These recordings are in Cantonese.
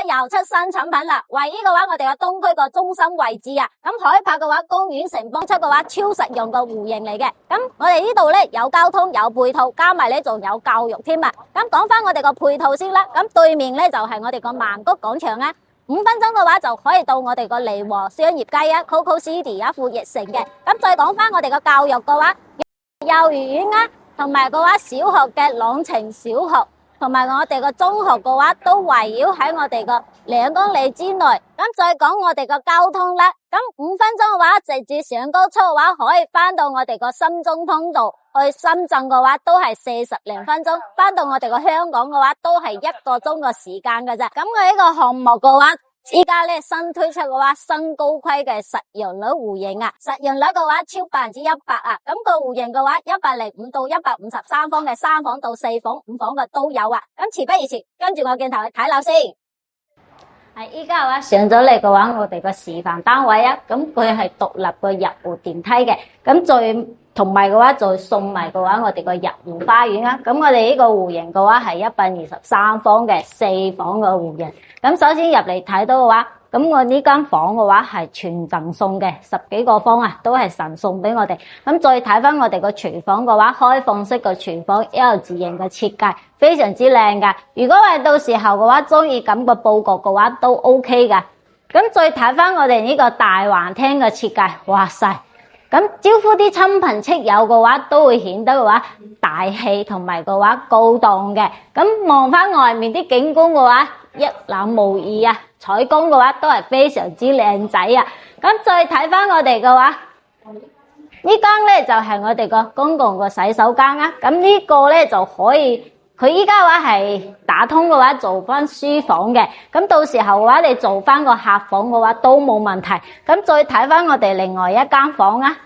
又出新產品啦，位於嘅話我哋嘅東區個中心位置啊，咁海柏嘅話公園城幫出嘅話超實用嘅戶型嚟嘅，咁我哋呢度咧有交通有配套，加埋咧仲有教育添啊，咁講翻我哋個配套先啦，咁對面咧就係我哋個曼谷廣場啊，5分鐘嘅話就可以到我哋個利和商業街啊 ，Coco City 啊，富逸城嘅，咁再講翻我哋個教育嘅話，幼兒園啊，同埋嘅話小學嘅朗晴小學。同埋我哋個中學嘅話都圍繞喺我哋個2公里之內。咁再講我哋個交通啦，咁5分鐘嘅話直接上高速嘅話可以翻到我哋個深中通道，去深圳嘅話都係40零分鐘，翻到我哋個香港嘅話都係1個鐘嘅時間㗎咋。咁我呢個項目嘅話，依家咧新推出嘅話，新高規嘅實用率戶型啊，實用率嘅話超100%啊，咁個戶型嘅話105到153方嘅3房到4房、5房嘅都有啊，咁事不宜遲，跟住我鏡頭去睇樓先。係依家嘅話上咗嚟嘅話，我哋個示範單位啊，咁佢係獨立個入戶電梯嘅，咁再同埋嘅話再送埋嘅話，我哋個入戶花園啊，咁我哋呢個戶型嘅話係123方嘅4房嘅戶型。咁首先入嚟睇到嘅話，咁我呢間房嘅話係全贈送嘅，10幾個方啊，都係神送俾我哋。咁再睇翻我哋個廚房嘅話，開放式嘅廚房 L 字形嘅設計，非常之靚噶。如果係到時候嘅話，中意咁個佈局嘅話都 OK 噶。咁再睇翻我哋呢個大橫廳嘅設計，哇塞！咁招呼啲親朋戚友嘅話，都會顯得嘅話大氣同埋嘅話高檔嘅。咁望翻外面啲景觀嘅話，一覽無遺啊！採光嘅話都係非常之靚仔啊！咁再睇翻我哋嘅話，呢間咧就係我哋個公共個洗手間啊！咁呢個咧就可以，佢依家嘅話係打通嘅話做翻書房嘅，咁到時候嘅話你做翻個客房嘅話都冇問題。咁再睇翻我哋另外一間房啊！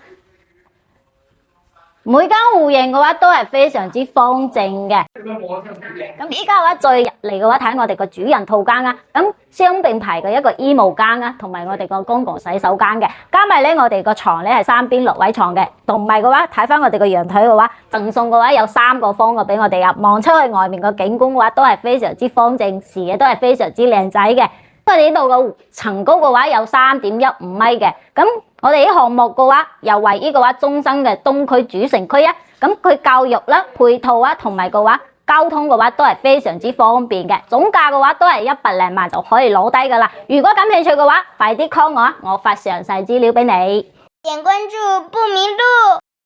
每間戶型嘅話都係非常之方正嘅。咁依家嘅話再入嚟嘅話睇我哋個主人套間啊，咁雙並排嘅一個衣帽間啊，同埋我哋個公共洗手間嘅，加埋咧我哋個床咧係3邊6位床嘅，同埋嘅話睇翻我哋個陽台嘅話，贈送嘅話有3個方嘅俾我哋入，望出去外面個景觀嘅話都係非常之方正，視野都係非常之靚仔嘅。我哋呢度個層高嘅話有3.15米嘅，咁我哋呢項目嘅話又位於嘅話中心嘅東區主城區啊，咁佢教育啦、配套啊同埋嘅話交通嘅話都係非常之方便嘅，總價嘅話都係100零萬就可以攞低噶啦。如果感興趣嘅話，快啲 call 我啊，我發詳細資料俾你。點關注不迷路。